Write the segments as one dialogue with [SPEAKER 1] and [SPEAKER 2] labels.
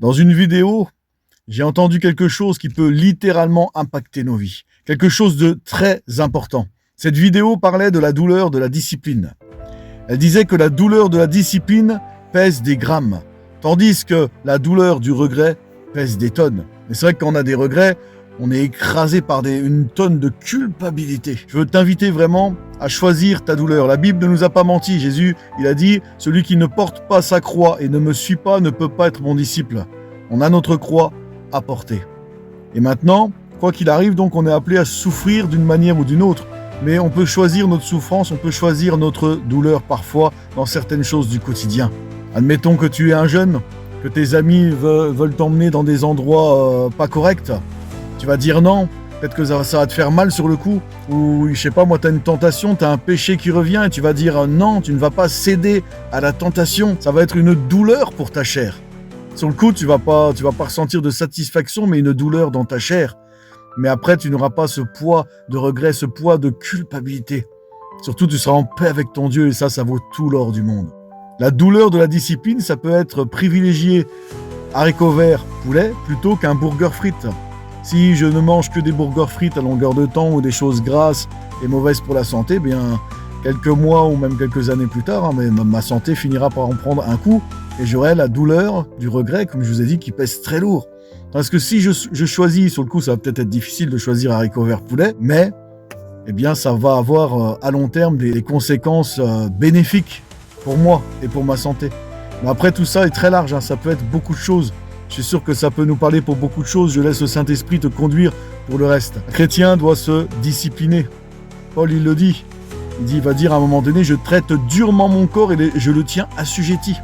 [SPEAKER 1] Dans une vidéo, j'ai entendu quelque chose qui peut littéralement impacter nos vies. Quelque chose de très important. Cette vidéo parlait de la douleur de la discipline. Elle disait que la douleur de la discipline pèse des grammes, tandis que la douleur du regret pèse des tonnes. Mais c'est vrai que quand on a des regrets, on est écrasé par une tonne de culpabilité. Je veux t'inviter vraiment à choisir ta douleur. La Bible ne nous a pas menti. Jésus, il a dit « Celui qui ne porte pas sa croix et ne me suit pas ne peut pas être mon disciple. » On a notre croix à porter. Et maintenant, quoi qu'il arrive, donc on est appelé à souffrir d'une manière ou d'une autre. Mais on peut choisir notre souffrance, on peut choisir notre douleur parfois dans certaines choses du quotidien. Admettons que tu es un jeune, que tes amis veulent t'emmener dans des endroits pas corrects. Tu vas dire non, peut-être que ça va te faire mal sur le coup. Ou je sais pas, moi, tu as une tentation, tu as un péché qui revient et tu vas dire non, tu ne vas pas céder à la tentation. Ça va être une douleur pour ta chair. Sur le coup, tu vas pas ressentir de satisfaction, mais une douleur dans ta chair. Mais après, tu n'auras pas ce poids de regret, ce poids de culpabilité. Surtout, tu seras en paix avec ton Dieu et ça vaut tout l'or du monde. La douleur de la discipline, ça peut être privilégier haricots verts, poulet, plutôt qu'un burger frites. Si je ne mange que des burgers frites à longueur de temps ou des choses grasses et mauvaises pour la santé, bien quelques mois ou même quelques années plus tard, mais ma santé finira par en prendre un coup et j'aurai la douleur du regret, comme je vous ai dit, qui pèse très lourd. Parce que si je choisis, sur le coup, ça va peut-être être difficile de choisir haricots verts poulet, mais eh bien, ça va avoir à long terme des conséquences bénéfiques pour moi et pour ma santé. Mais après, tout ça est très large, hein, ça peut être beaucoup de choses. Je suis sûr que ça peut nous parler pour beaucoup de choses. Je laisse le Saint-Esprit te conduire pour le reste. Un chrétien doit se discipliner. Paul, il le dit. Il va dire à un moment donné, je traite durement mon corps et je le tiens assujetti.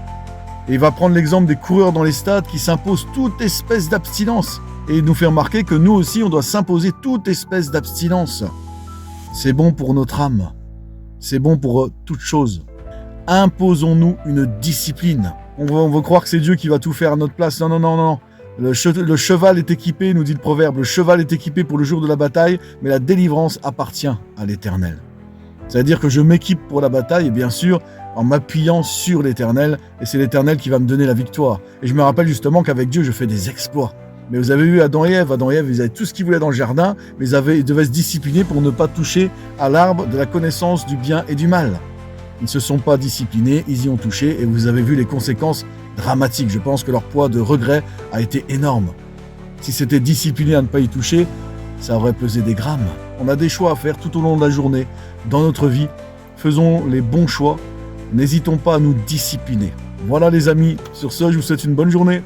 [SPEAKER 1] Et il va prendre l'exemple des coureurs dans les stades qui s'imposent toute espèce d'abstinence. Et il nous fait remarquer que nous aussi, on doit s'imposer toute espèce d'abstinence. C'est bon pour notre âme. C'est bon pour toute chose. Imposons-nous une discipline. On veut croire que c'est Dieu qui va tout faire à notre place. Non. Le cheval est équipé, nous dit le proverbe. Le cheval est équipé pour le jour de la bataille, mais la délivrance appartient à l'Éternel. C'est-à-dire que je m'équipe pour la bataille, et bien sûr, en m'appuyant sur l'Éternel, et c'est l'Éternel qui va me donner la victoire. Et je me rappelle justement qu'avec Dieu, je fais des exploits. Mais vous avez vu Adam et Ève, ils avaient tout ce qu'ils voulaient dans le jardin, mais ils devaient se discipliner pour ne pas toucher à l'arbre de la connaissance du bien et du mal. Ils ne se sont pas disciplinés, ils y ont touché, et vous avez vu les conséquences dramatiques. Je pense que leur poids de regret a été énorme. Si c'était discipliné à ne pas y toucher, ça aurait pesé des grammes. On a des choix à faire tout au long de la journée, dans notre vie. Faisons les bons choix. N'hésitons pas à nous discipliner. Voilà les amis, sur ce, je vous souhaite une bonne journée.